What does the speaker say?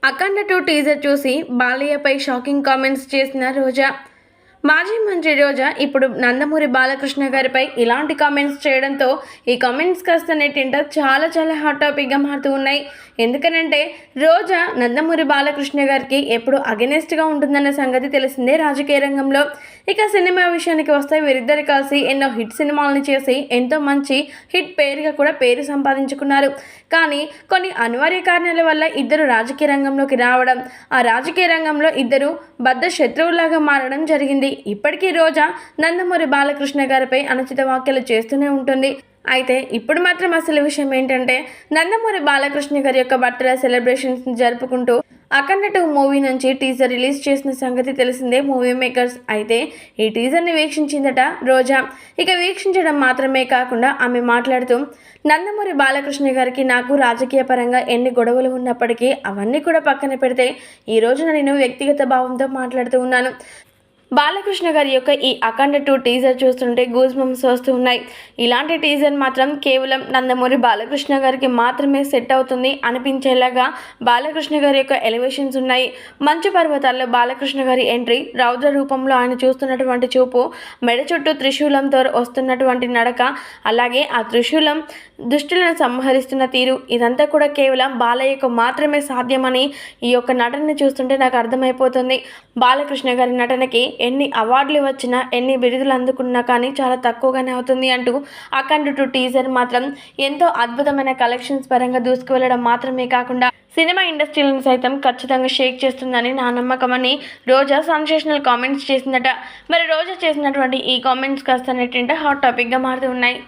అఖండ 2 teaser చూసి బాలయ్యపై shocking comments చేసిన రోజా. మాజీ మంత్రి రోజా ఇప్పుడు నందమూరి బాలకృష్ణ గారిపై ఇలాంటి కామెంట్స్ చేయడంతో ఈ కామెంట్స్ కాస్త నెట్టింట చాలా హాట్ టాపిక్గా మారుతూ ఉన్నాయి. ఎందుకనంటే రోజా నందమూరి బాలకృష్ణ గారికి ఎప్పుడు అగెనెస్ట్గా ఉంటుందన్న సంగతి తెలిసిందే రాజకీయ రంగంలో. ఇక సినిమా విషయానికి వస్తే వీరిద్దరు కలిసి ఎన్నో హిట్ సినిమాలను చేసి ఎంతో మంచి హిట్ పేరుగా కూడా పేరు సంపాదించుకున్నారు. కానీ కొన్ని అనివార్య కారణాల వల్ల ఇద్దరు రాజకీయ రంగంలోకి రావడం, ఆ రాజకీయ రంగంలో ఇద్దరు బద్ద శత్రువులాగా మారడం జరిగింది. ఇప్పటికీ రోజా నందమూరి బాలకృష్ణ గారిపై అనుచిత వ్యాఖ్యలు చేస్తూనే ఉంటుంది. అయితే ఇప్పుడు మాత్రం అసలు విషయం ఏంటంటే, నందమూరి బాలకృష్ణ గారి యొక్క బర్త్డే సెలబ్రేషన్స్ జరుపుకుంటూ అఖండ 2 మూవీ నుంచి టీజర్ రిలీజ్ చేసిన సంగతి తెలిసిందే మూవీ మేకర్స్. అయితే ఈ టీజర్ని వీక్షించిందట రోజా. ఇక వీక్షించడం మాత్రమే కాకుండా ఆమె మాట్లాడుతూ, నందమూరి బాలకృష్ణ గారికి నాకు రాజకీయ పరంగా ఎన్ని గొడవలు ఉన్నప్పటికీ అవన్నీ కూడా పక్కన పెడితే ఈ రోజున నేను వ్యక్తిగత భావంతో మాట్లాడుతూ ఉన్నాను. బాలకృష్ణ గారి యొక్క ఈ అఖండ 2 టీజర్ చూస్తుంటే గూస్ బంప్స్ వస్తూ ఉన్నాయి. ఇలాంటి టీజర్ మాత్రం కేవలం నందమూరి బాలకృష్ణ గారికి మాత్రమే సెట్ అవుతుంది అనిపించేలాగా బాలకృష్ణ గారి యొక్క ఎలివేషన్స్ ఉన్నాయి. మంచు పర్వతాల్లో బాలకృష్ణ గారి ఎంట్రీ, రౌద్ర రూపంలో ఆయన చూస్తున్నటువంటి చూపు, మెడ చుట్టూ త్రిశూలంతో వస్తున్నటువంటి నడక, అలాగే ఆ త్రిశూలం దుష్టులను సంహరిస్తున్న తీరు, ఇదంతా కూడా కేవలం బాలయ్యకు మాత్రమే సాధ్యమని ఈ యొక్క నటనని చూస్తుంటే నాకు అర్థమైపోతుంది. బాలకృష్ణ గారి నటనకి ఎన్ని అవార్డులు వచ్చినా, ఎన్ని బిరుదులు అందుకున్నా కానీ చాలా తక్కువగానే అవుతుంది అంటూ అఖండ 2 టీజర్ మాత్రం ఎంతో అద్భుతమైన కలెక్షన్స్ పరంగా దూసుకువెళ్ళడం మాత్రమే కాకుండా సినిమా ఇండస్ట్రీలను సైతం ఖచ్చితంగా షేక్ చేస్తుందని నా నమ్మకమని రోజా సెన్సేషనల్ కామెంట్స్ చేసిందట. మరి రోజా చేసినటువంటి ఈ కామెంట్స్ కాస్త నెట్టింట హాట్ టాపిక్గా మారుతూ ఉన్నాయి.